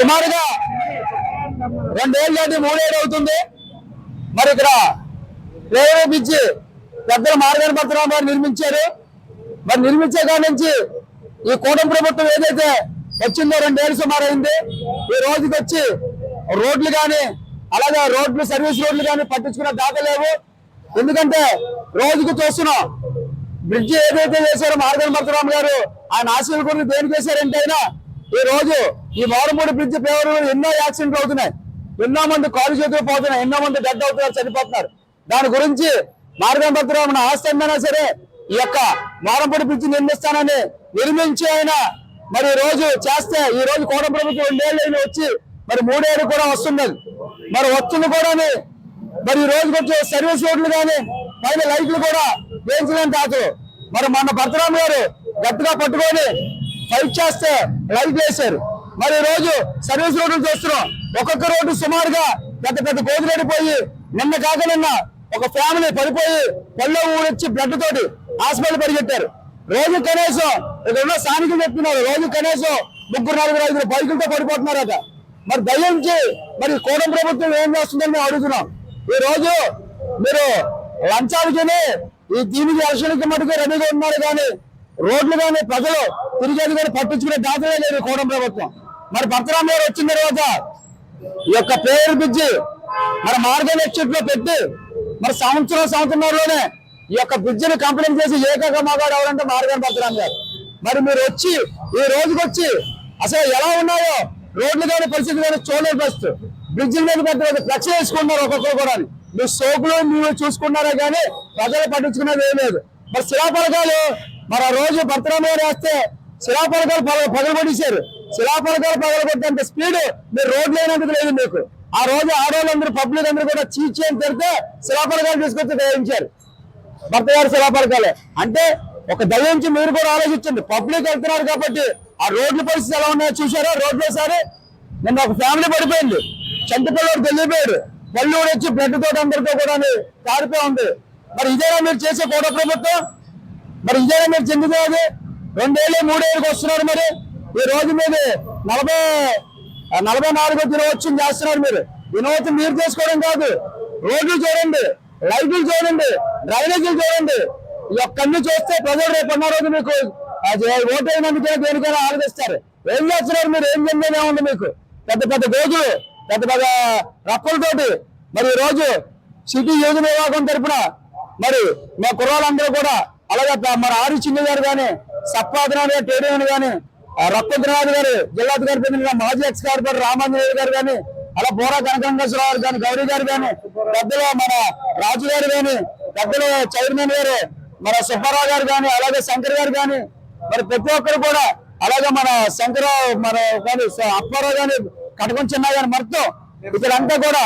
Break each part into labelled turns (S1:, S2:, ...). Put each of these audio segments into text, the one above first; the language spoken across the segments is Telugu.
S1: సుమారుగా 2 ఏళ్ళు దాటి 3 ఏళ్ళు అవుతుంది. మరి ఇక్కడ రైల్వే బ్రిడ్జి పెద్దలు మార్గాని పత్రం వారు నిర్మించారు. మరి నిర్మించే కాడి నుంచి ఈ కూటమి ప్రభుత్వం ఏదైతే వచ్చిందో 2 ఏళ్ళు సుమారు అయింది. ఈ రోజుకి వచ్చి రోడ్లు కానీ అలాగే రోడ్లు సర్వీస్ రోడ్లు కానీ పట్టించుకున్న దాఖ లేవు. ఎందుకంటే రోజుకు చూస్తున్నాం బ్రిడ్జి ఏదైతే చేశారో మార్గాని పత్రం గారు ఆయన ఆశీర్వాద గురించి దేనికి వేశారంటే అయినా ఈ రోజు ఈ మోరంపూడి బ్రిడ్జి పేరు ఎన్నో యాక్సిడెంట్లు అవుతున్నాయి, ఎన్నో మంది కాలు చేతులు పోతున్నాయి, ఎన్నో మంది డెడ్ అవుతున్నారు, చనిపోతున్నారు. దాని గురించి మార్గాని పత్రం ఆస్తి అయినా సరే ఈ యొక్క మోరంపూడి బ్రిడ్జి నిర్మిస్తానని నిర్మించి ఆయన మరి ఈ రోజు చేస్తే ఈ రోజు కూటమి ప్రభుత్వం 2 ఏళ్ళు వచ్చి మరి 3 ఏళ్ళు కూడా వస్తున్నది. మరి వస్తుంది కూడా మరి ఈ రోజుకి వచ్చే సర్వీస్ రోడ్లు కానీ పైన లైట్లు కూడా వేయించలేని తాతలు. మరి మొన్న పరశురామ్ గారు గట్టిగా పట్టుకొని ఫైట్ చేస్తే లైట్ వేశారు. మరి ఈ రోజు సర్వీస్ రోడ్లు చూస్తున్నాం. ఒక్కొక్క రోడ్డు సుమారుగా పెద్ద పెద్ద గోతులడిపోయి నిన్న కాక నిన్న ఒక ఫ్యామిలీ పడిపోయి పళ్ళ ఊరొచ్చి బ్లడ్ తోటి హాస్పిటల్ పరిగెట్టారు. రోజు కనీసం ఇక్కడ స్థానికులు చెప్తున్నారు రోజు కనీసం 3, 4, 5 బైకులతో పడిపోతున్నారట. మరి దయించి మరి కూటమి ప్రభుత్వం ఏం చేస్తుందని మేము అడుగుతున్నాం. ఈ రోజు మీరు లంచాలకి ఈ దీనికి ఎలక్షన్కి మటుకు రెడీగా ఉన్నారు కానీ రోడ్లు కానీ ప్రజలు తిరిగేది కానీ పట్టించుకునే దాఖలే లేదు కూటమి ప్రభుత్వం. మరి పరశురామ్ గారు వచ్చిన తర్వాత ఈ యొక్క పేరు బ్రిడ్జి మరి మార్గదర్శకులో పెట్టి మరి సంవత్సరంలోనే ఈ యొక్క బ్రిడ్జిని కంప్లీట్ చేసి ఏకైక మగాడు ఎవరంటే మార్గాని పరశురామ్ గారు. మరి మీరు వచ్చి ఈ రోజుకి వచ్చి అసలు ఎలా ఉన్నాయో రోడ్లు కానీ పరిస్థితి కానీ చూడలేదు. ఫస్ట్ బ్రిడ్జిల మీద పెద్ద ఫ్లెక్స్ వేసుకున్నారు ఒక్కొక్కరు కూడా. మీరు సోకులు మీరు చూసుకున్నారా కానీ ప్రజలు పట్టించుకున్నది ఏం లేదు. మరి శిలాపలకాలు మరి ఆ రోజు పరశురామ్ గారు వేస్తే శిలాపలకాలు పగలగొట్టేశారు. శిలాపలకాలు పగలగొట్టేంత స్పీడ్ మీరు రోడ్లు అయినందుకు లేదు మీకు. ఆ రోజు ఆడవాళ్ళందరూ పబ్లిక్ అందరూ కూడా చీచి అని తిరిగితే శిలాపలకాలు తీసుకొచ్చి దయించారు. భర్త గారు శిలాపలకాలే అంటే ఒక దయించి మీరు కూడా ఆలోచించండి. పబ్లిక్ వెళ్తున్నారు కాబట్టి ఆ రోడ్ల పరిస్థితి ఎలా ఉన్నాయో చూసారా. రోడ్లు వేసారి నిన్న ఒక ఫ్యామిలీ పడిపోయింది, చంటిపిల్లడు తెలియపోయాడు, పళ్ళు వచ్చి బ్లడ్ తోటి అందరితో కూడా కారిపోయి ఉంది. మరి ఇదేనా మీరు చేసే కూటమి ప్రభుత్వం? మరి ఇదేనా మీరు చెందుతుంది? 2 ఏళ్ళు 3 ఏళ్ళకి వస్తున్నారు. మరి ఈ రోజు మీద 44వ దినోత్సవం చేస్తున్నారు. మీరు దినోత్సవం మీరు చేసుకోవడం కాదు, రోడ్లు చూడండి, లైట్లు చూడండి, డ్రైనేజీలు చూడండి. ఈ ఒక్కన్ని చూస్తే ప్రజలు రేపు అన్న రోజు మీకు ఓటు అయినందుకే దేనికైనా ఆలోచిస్తారు. ఏం చేస్తున్నారు మీరు? ఏం చెందేనే ఉంది మీకు? పెద్ద పెద్ద గోజులు పెద్ద పెద్ద రప్పలతోటి మరి ఈ రోజు సిటీ యోజన విభాగం తరఫున మరి మా కుర్రాళ్ళందరూ కూడా అలాగే మరి ఆరి చిన్న గారు కానీ సప్పాదనాథ్ గారు టేడీని కానీ రక్తద్రనాథ్ గారు జిల్లాధికారి ప్రతినిధి మాజీ ఎక్స్ కార్పొరేటర్ రామాంజనేయులు గారు కానీ అలా బోరా కనకరంగేశ్వరరావు గారు కానీ గౌరీ గారు కానీ పెద్దలు మన రాజు గారు కానీ పెద్దలు చైర్మన్ గారు మన సుబ్బారావు గారు కానీ అలాగే శంకర్ గారు కానీ మరి ప్రతి ఒక్కరు కూడా అలాగే మన శంకరరావు మన అప్పారావు కానీ కటకం చిన్న గాని మొత్తం ఇక్కడంతా కూడా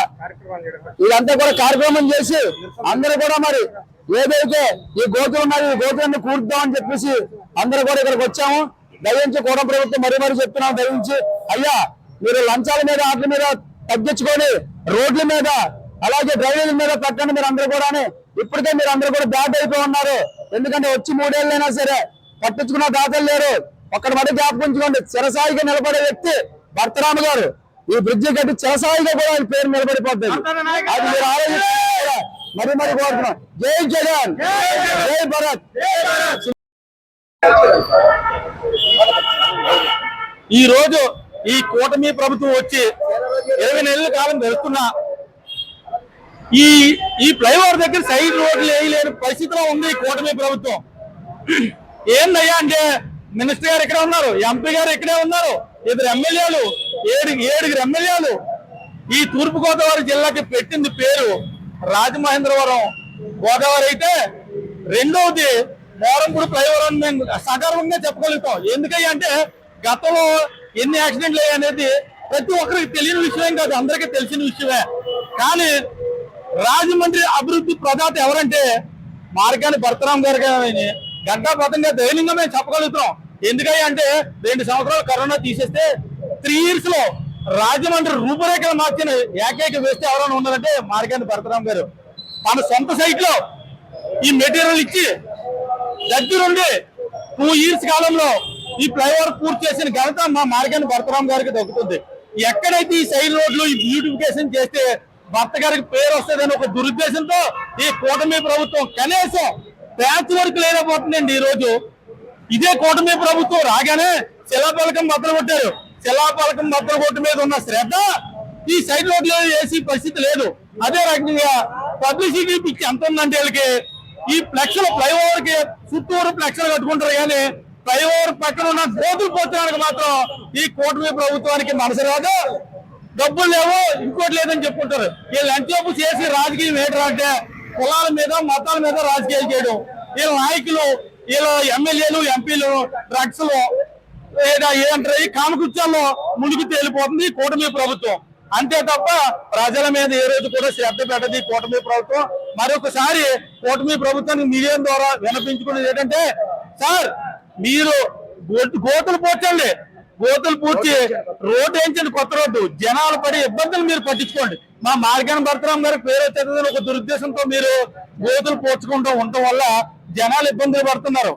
S1: ఇదంతా కూడా కార్యక్రమం చేసి అందరూ కూడా మరి ఏదైతే ఈ గోతులు ఉన్నాయో ఈ గోతులన్నీ కూర్దామని చెప్పేసి అందరూ కూడా ఇక్కడికి వచ్చాము. దయించి కూటమి ప్రభుత్వం మరీ చెప్తున్నాం, దయించి అయ్యా మీరు లంచాల మీద వాటి మీద తగ్గించుకొని రోడ్ల మీద అలాగే డ్రైనేజీల మీద పెట్టండి. మీరు అందరూ కూడా ఇప్పటికే మీరు అందరూ కూడా బ్యాడ్ అయిపోయి ఉన్నారు. ఎందుకంటే వచ్చి 3 ఏళ్ళైనా సరే పట్టించుకున్న దాతలు లేరు. ఒక్కడి మధ్య జ్ఞాపకించుకోండి, చిరసాయిగా నిలబడే వ్యక్తి పరశురామ్ గారు. ఈ బ్రిడ్జి కట్టి చిరసాయిగా కూడా ఆయన పేరు నిలబడిపోతుంది. అది మీరు ఆలోచించారు. మరి కోరుతున్నాం. జై జగన్, జై భరత్.
S2: ఈ రోజు ఈ కూటమి ప్రభుత్వం వచ్చి 20 నెలల కాలం గడుస్తున్నా ఈ ఫ్లైఓవర్ దగ్గర సైడ్ రోడ్లు వేయలేని పరిస్థితిలో ఉంది ఈ కూటమి ప్రభుత్వం. ఏందయ్యా అంటే మినిస్టర్ గారు ఇక్కడే ఉన్నారు, ఎంపీ గారు ఇక్కడే ఉన్నారు, 2 ఎమ్మెల్యేలు 7 ఎమ్మెల్యేలు ఈ తూర్పు గోదావరి జిల్లాకి పెట్టింది పేరు రాజమహేంద్రవరం గోదావరి అయితే రెండవది మోరంపూడి ఫ్లైఓవర్ అని మేము సగర్వంగా చెప్పగలుగుతాం. ఎందుకయ్యా అంటే గతంలో ఎన్ని యాక్సిడెంట్లు అయ్యాయి అనేది ప్రతి ఒక్కరికి తెలియని విషయం కాదు, అందరికీ తెలిసిన విషయమే. కానీ రాజమండ్రి అభివృద్ధి ప్రదాత ఎవరంటే మార్గాని పరశురామ్ గారు కానీ గంటాపథంగా ధైర్యంగా మేము చెప్పగలుగుతాం. ఎందుకయ్యా అంటే 2 సంవత్సరాలు కరోనా తీసేస్తే 3 years లో రాజమండ్రి రూపురేఖలు మార్చిన ఏకైక వేస్తే ఎవరైనా ఉన్నారంటే మార్గాని పరశురామ్ గారు. తన సొంత సైట్ లో ఈ మెటీరియల్ ఇచ్చి దగ్గరుండి 2 years కాలంలో ఈ ఫ్లైఓవర్ పూర్తి చేసిన ఘనత మా మార్గాని పరశురామ్ గారికి దక్కుతుంది. ఎక్కడైతే ఈ సైడ్ రోడ్లు ఈ బ్యూటిఫికేషన్ చేస్తే భర్త గారికి పేరు వస్తుందని ఒక దురుద్దేశంతో ఈ కూటమి ప్రభుత్వం కనీసం ప్యాచ్ వర్క్ లేకపోతుందండి. ఈ రోజు ఇదే కూటమి ప్రభుత్వం రాగానే శిలాపలకం బద్దలు కొట్టారు. శిలాపలకం బద్దలు కొట్టు మీద ఉన్న శ్రద్ధ ఈ సైడ్ రోడ్లో వేసే పరిస్థితి లేదు. అదే రకంగా పబ్లిసిటీ పిచ్చి ఎంత ఉందంటే వీళ్ళకి ఈ ఫ్లెక్స్లు ఫ్లైఓవర్ కి చుట్టూరు ఫ్లెక్స్లు కట్టుకుంటారు కానీ ఫ్లైఓవర్ పక్కన ఉన్న గోతులు పోర్చడానికి మాత్రం ఈ కూటమి ప్రభుత్వానికి మనసు రాదు. డబ్బులు లేవు, ఇంకోటి లేదని చెప్పుకుంటారు. వీళ్ళు ఎంతసేపు చేసి రాజకీయం ఏంటంటే కులాల మీద మతాల మీద రాజకీయాలు చేయడం. వీళ్ళ నాయకులు వీళ్ళ ఎమ్మెల్యేలు ఎంపీలు డ్రగ్స్ లో ఏంటారు ఈ కామకృత్యాల్లో మునిగి తేలిపోతుంది కూటమి ప్రభుత్వం. అంతే తప్ప ప్రజల మీద ఏ రోజు కూడా శ్రద్ధ పెట్టదు కూటమి ప్రభుత్వం. మరొకసారి కూటమి ప్రభుత్వానికి మీడియా ద్వారా వినిపించుకునేది ఏంటంటే, సార్ మీరు గోతులు పూడ్చండి, గోతులు పూడ్చి రోడ్డు వేయించండి, కొత్త రోడ్డు. జనాలు పడే ఇబ్బందులు మీరు పట్టించుకోండి. మా మార్గాన భరతరామ్ గారికి పేరు వచ్చేదని ఒక దురుద్దేశంతో మీరు గోతులు పూడ్చుకుంటూ ఉండటం వల్ల జనాలు ఇబ్బందులు పడుతున్నారు.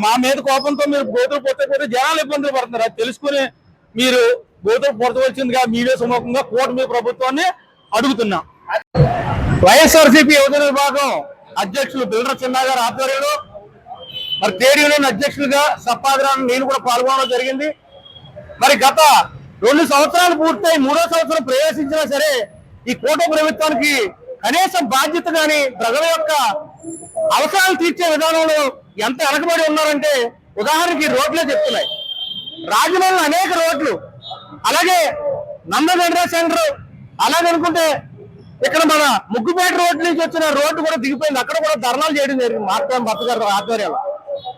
S2: మా మీద కోపంతో మీరు గోతులు పూడ్చకపోతే జనాలు ఇబ్బందులు పడుతున్నారు. అది తెలుసుకుని మీరు గోతులు పూడ్చవలసిందిగా మీడియా సమూహంగా కూటమి ప్రభుత్వాన్ని అడుగుతున్నాం. వైఎస్ఆర్సీపీ యువజన విభాగం అధ్యక్షులు బిల్డర్ చిన్న గారి ఆధ్వర్యంలో మరి ట్రేడ్ యూనియన్ అధ్యక్షులుగా సప్పాగ్రాన్ని నేను కూడా పాల్గొనడం జరిగింది. మరి గత 2 సంవత్సరాలు పూర్తయి 3వ సంవత్సరం ప్రవేశించినా సరే ఈ కూటమి ప్రభుత్వానికి కనీసం బాధ్యత కానీ ప్రజల యొక్క అవసరాలు తీర్చే విధానంలో ఎంత వెనకబడి ఉన్నారంటే ఉదాహరణకి రోడ్లే చెప్తున్నాయి. రాజమండ్రిలో అనేక రోడ్లు, అలాగే నందగండ్ర సెంటర్, అలాగే అనుకుంటే ఇక్కడ మన ముగ్గుపేట రోడ్డు నుంచి వచ్చిన రోడ్డు కూడా దిగిపోయింది. అక్కడ కూడా ధర్నాలు చేయడం జరిగింది మార్గం భర్త గారి ఆధ్వర్యంలో.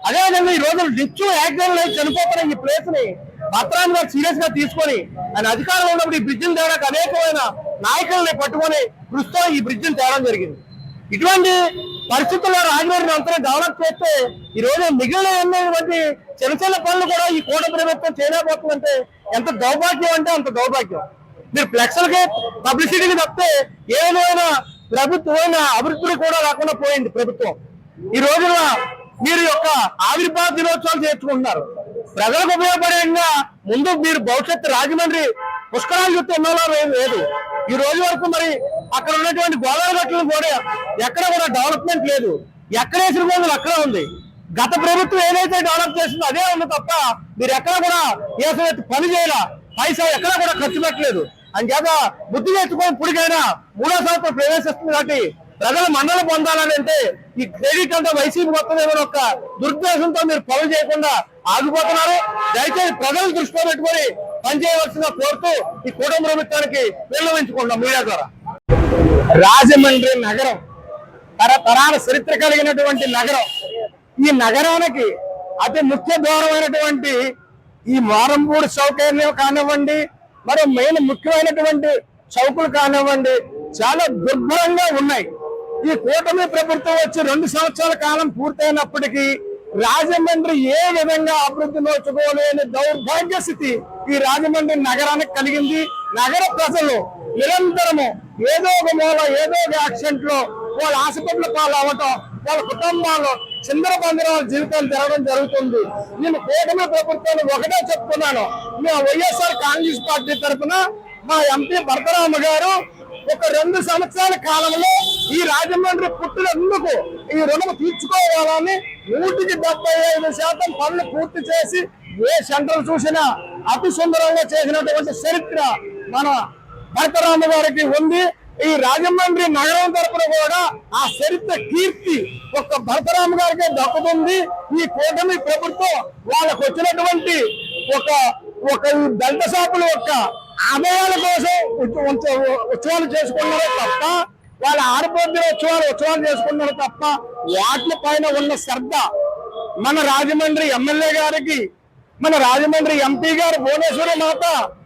S2: అదేవిధంగా ఈ రోజు నిత్యం యాక్సిడెంట్ చనిపోతున్న ఈ ప్లేస్ ని భర్తరామ్ గారు సీరియస్ గా తీసుకొని ఆయన అధికారంలో ఉన్నప్పుడు ఈ బ్రిడ్జిని తేడానికి అనేకమైన నాయకుల్ని పట్టుకొని ప్రస్తుతం ఈ బ్రిడ్జిని తేవడం జరిగింది. ఇటువంటి పరిస్థితుల్లో రాజమండ్రిని అంతా డెవలప్ చేస్తే ఈ రోజు మిగిలిన ఎన్నటువంటి చిన్న చిన్న పనులు కూడా ఈ కూటమి ప్రభుత్వం చేయలేకపోతుందంటే ఎంత దౌర్భాగ్యం అంటే అంత దౌర్భాగ్యం. మీరు ఫ్లెక్స్లకి పబ్లిసిటీకి తప్పితే ఏదైనా ప్రభుత్వమైన అభివృద్ధి కూడా రాకుండా పోయింది ప్రభుత్వం. ఈ రోజున మీరు యొక్క ఆవిర్భావ దినోత్సవాలు చేర్చుకుంటున్నారు. ప్రజలకు ఉపయోగపడేంగా ముందు మీరు భవిష్యత్తు రాజమండ్రి పుష్కరాలు చూస్తే ఎన్నోలో లేదు. ఈ రోజు వరకు మరి అక్కడ ఉన్నటువంటి గోదావరి గట్టులు కూడా ఎక్కడ కూడా డెవలప్మెంట్ లేదు. ఎక్కడ వేసిన గోదాలు అక్కడ ఉంది. గత ప్రభుత్వం ఏదైతే డెవలప్ చేసిందో అదే ఉంది తప్ప మీరు ఎక్కడ కూడా ఏసైతే పని చేయాల పైసా ఎక్కడ కూడా ఖర్చు పెట్టలేదు. అని చేత బుద్ధి తెచ్చుకొని ఇప్పటికైనా 3వ సంవత్సరం ప్రవేశిస్తుంది కాబట్టి ప్రజలు మన్నలు పొందాలని అంటే ఈ క్రెడిట్ అంతా వైసీపీ మొత్తం ఏమైనా ఒక దురుద్దేశంతో మీరు పనులు చేయకుండా ఆగిపోతున్నారు. దయచేసి ప్రజలు దృష్టిలో పెట్టుకొని పనిచేయవలసిన కోరుతూ ఈ కూటమి ప్రభుత్వానికి విన్నవించుకుంటాం మీడియా ద్వారా. రాజమండ్రి నగరం తరతరాల చరిత్ర కలిగినటువంటి నగరం. ఈ నగరానికి అతి ముఖ్య దూరమైనటువంటి ఈ మారంపూడి సౌకర్యం కానివ్వండి, మరో మెయిన్ ముఖ్యమైనటువంటి చౌకులు కానివ్వండి చాలా దుర్భరంగా ఉన్నాయి. ఈ కూటమి ప్రభుత్వం వచ్చి 2 సంవత్సరాల కాలం పూర్తయినప్పటికీ రాజమండ్రి ఏ విధంగా అభివృద్ధి నోచుకోలేని దౌర్భాగ్య స్థితి ఈ రాజమండ్రి నగరానికి కలిగింది. నగర ప్రజలు నిరంతరము ఏదో ఒక మూల ఏదో ఒక యాక్సిడెంట్ లో వాళ్ళ హాస్పిటల్ పాలు అవ్వటం, వాళ్ళ కుటుంబాలు చిందర బందర జీవితాలు జరగడం జరుగుతుంది. నేను కూటమి ప్రభుత్వాన్ని ఒకటే చెప్తున్నాను, మేము వైఎస్ఆర్ కాంగ్రెస్ పార్టీ తరఫున మా ఎంపీ భరతరామ గారు ఒక 2 సంవత్సరాల కాలంలో ఈ రాజమండ్రి పుట్టినందుకు ఈ రుణం తీర్చుకోవాలని 175% పనులు పూర్తి చేసి ఏ సెంటర్ చూసినా అతి సుందరంగా చేసినటువంటి చరిత్ర మన భరతరామ గారికి ఉంది. ఈ రాజమండ్రి నగరం తరపున కూడా ఆ చరిత్ర కీర్తి ఒక భరతరామ గారికి దక్కుతుంది. ఈ కూటమి ప్రభుత్వం వాళ్ళకు వచ్చినటువంటి ఒక దండ షాపుల యొక్క ఆదాయాల కోసం ఉత్సవాలు చేసుకున్నారో తప్ప, వాళ్ళ ఆడపడుతుల ఉత్సవాలు చేసుకున్నారో తప్ప వాటి పైన ఉన్న శ్రద్ధ మన రాజమండ్రి ఎమ్మెల్యే గారికి, మన రాజమండ్రి ఎంపీ గారు భువనేశ్వరి మాత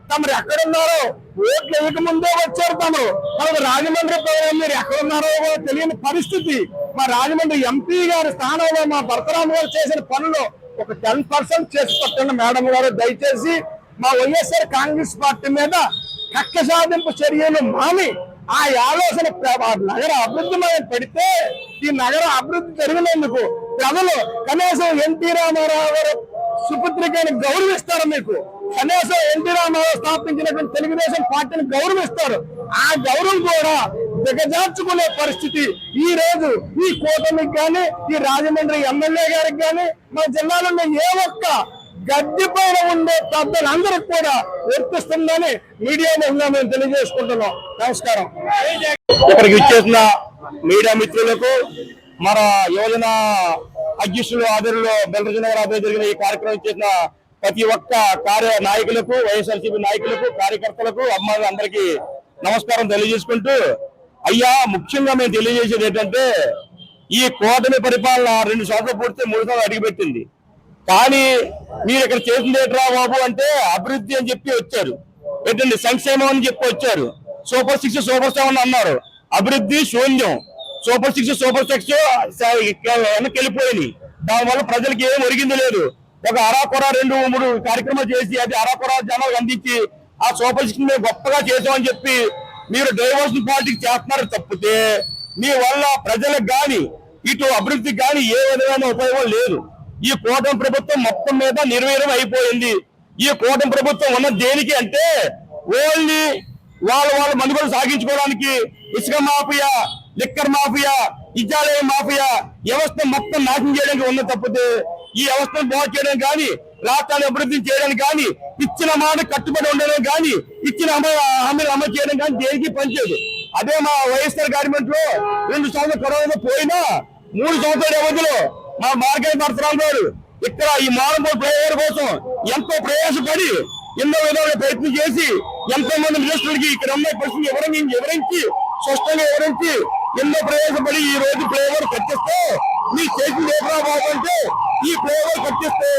S2: తమరు ఎక్కడున్నారో ఓట్లు వేయక ముందే వచ్చారు. తమరు రాజమండ్రి మీరు ఎక్కడున్నారో కూడా తెలియని పరిస్థితి. మా రాజమండ్రి ఎంపీ గారి స్థానంలో మా భరతరామ గారు చేసిన పనులు ఒక 10% చేసి పెట్టండి మేడం గారు. దయచేసి మా వైఎస్ఆర్ కాంగ్రెస్ పార్టీ మీద కక్ష సాధింపు చర్యలు మాని ఆ ఆలోచన నగర అభివృద్ధి మీద పెడితే ఈ నగర అభివృద్ధి జరిగినందుకు ప్రజలు కనీసం ఎన్టీ రామారావు గారు సుపుత్రికని గౌరవిస్తారు. మీకు కనీసం ఎన్టీ రామారావు స్థాపించినటువంటి తెలుగుదేశం పార్టీని గౌరవిస్తారు. ఆ గౌరవం కూడా దిగజార్చుకునే పరిస్థితి ఈ రోజు ఈ కూటమికి కానీ, ఈ రాజమండ్రి ఎమ్మెల్యే గారికి కానీ, మన జిల్లాలో ఉన్న ఏ ఒక్క గద్దె పైన ఉండే పెద్దలందరికి కూడా వర్తిస్తుందని మీడియా ముఖంగా మేము తెలియజేసుకుంటున్నాం. నమస్కారం. ఇక్కడికి ఇచ్చేసిన మీడియా మిత్రులకు, మన యువజన అధ్యక్షులు ఆధ్వర్యంలో బెల్రజన గారి ఆధ్వర్యంలో జరిగిన ఈ కార్యక్రమం చేసిన ప్రతి ఒక్క నాయకులకు, వైఎస్ఆర్సీపీ నాయకులకు, కార్యకర్తలకు, అమ్మాయిలందరికీ నమస్కారం తెలియజేసుకుంటూ, అయ్యా ముఖ్యంగా మేము తెలియజేసేది ఏంటంటే, ఈ కూటమి పరిపాలన 2 సంవత్సరాలు పూర్తి 3 సంవత్సరాలు అడిగిపెట్టింది. కానీ మీరు ఇక్కడ చేసింది ఏంట్రా బాబు అంటే అభివృద్ధి అని చెప్పి వచ్చారు, ఏంటండి సంక్షేమం అని చెప్పి వచ్చారు, సూపర్ 6 సూపర్ 7 అన్నారు. అభివృద్ధి శూన్యం. సూపర్ 6 సూపర్ 6 వెనక్కి వెళ్ళిపోయింది. దానివల్ల ప్రజలకి ఏం ఒరిగింది లేదు. ఒక అరాకొర 2-3 కార్యక్రమాలు చేసి అది అరాకొర జనాలకు అందించి ఆ సూపర్ 6 మేము గొప్పగా చేసామని చెప్పి మీరు డైవర్షన్ పాలిటిక్స్ చేస్తున్నారు తప్పితే మీ వల్ల ప్రజలకు గాని ఇటు అభివృద్ధికి గాని ఏ విధమైన ఉపయోగం లేదు. ఈ కూటమి ప్రభుత్వం మొత్తం మీద నిర్వీర్యం అయిపోయింది. ఈ కూటమి ప్రభుత్వం ఉన్న దేనికి అంటే ఓన్లీ వాళ్ళ మనుగోలు సాగించుకోవడానికి ఇసుక మాఫియా, లిక్కర్ మాఫియా, ఇజాలయ మాఫియా వ్యవస్థ మొత్తం నాశనం చేయడానికి ఉన్న తప్పితే ఈ వ్యవస్థను బాగు చేయడం కానీ, రాష్ట్రాన్ని అభివృద్ధి చేయడం కానీ, ఇచ్చిన మాట కట్టుబడి ఉండడం కానీ, ఇచ్చిన హామీలు అమలు చేయడం కానీ దేనికి పనిచేయదు. అదే మా వైఎస్ఆర్ గవర్నమెంట్ లో 2 సంవత్సరాలు కరోనా పోయినా 3 సంవత్సరాల వ్యవధిలో మా మార్గం పరశురామ్ గారు ఇక్కడ ఈ మానవూరు ఫ్లైఓవర్ కోసం ఎంతో ప్రయాసపడి ఎన్నో విధాలుగా ప్రయత్నం చేసి ఎంతో మంది మినిస్టర్లకి ఇక్కడ ఉన్న పరిస్థితిని వివరించి స్పష్టంగా వివరించి ఎన్నో ప్రయాసపడి ఈ రోజు ఫ్లైఓవర్ కట్టిస్తే మీ చేసింది ఏమరా బాబు అంటే ఈ ఫ్లైఓవర్ కట్టిస్తే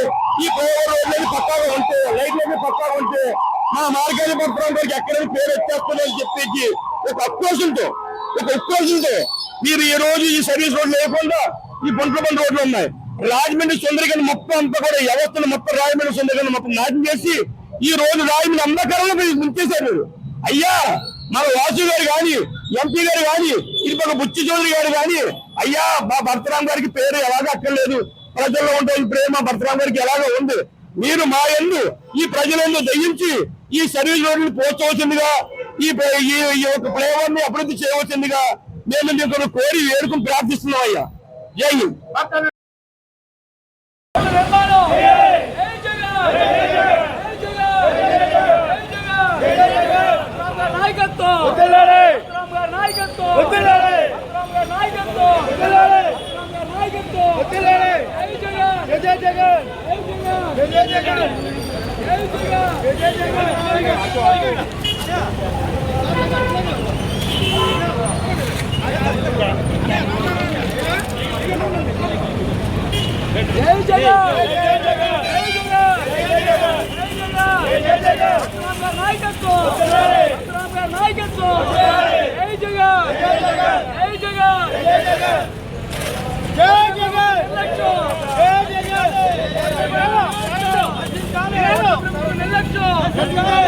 S2: ఈ ఫ్లైఓవర్ రోడ్లని పక్కాగా ఉంటే, లైట్లన్నీ పక్కాగా ఉంటే మా మార్గాన్ని పరశురామ్ గారికి ఎక్కడైనా పేరు వచ్చేస్తుందని చెప్పేసి ఒక ఉక్రోషంతో మీరు ఈ రోజు ఈ సర్వీస్ రోడ్లు లేకుండా ఈ బండ్ల రోడ్లు ఉన్నాయి. రాజమండ్రి సుందరగని మొత్తం అంతా కూడా వ్యవస్థను మొత్తం రాజమండ్రి సుందరగని మొత్తం నాశనం చేసి ఈ రోజు రాజమండ్రి అంధకారంలో ముంచేశారు. అయ్యా మన వాసు గారు కానీ, ఎంపీ గారు కానీ, ఇటుపక్క బుచ్చి చౌదరి గారు కానీ, అయ్యా మా పరశురామ్ గారికి పేరు ఎలాగో అక్కర్లేదు, ప్రజల్లో ఉండే ప్రేమ పరశురామ్ గారికి ఎలాగో ఉంది. మీరు మా ఎందు ఈ ప్రజలందు దయించి ఈ సర్వీస్ రోడ్లు పోర్చవలసిందిగా, ఈ యొక్క ఫ్లైఓవర్ ని అభివృద్ధి చేయవలసిందిగా మేము మీకు కోరి వేడుకుని ప్రార్థిస్తున్నాం. అయ్యా జై హింద్.
S3: నిర్లక్ష్యం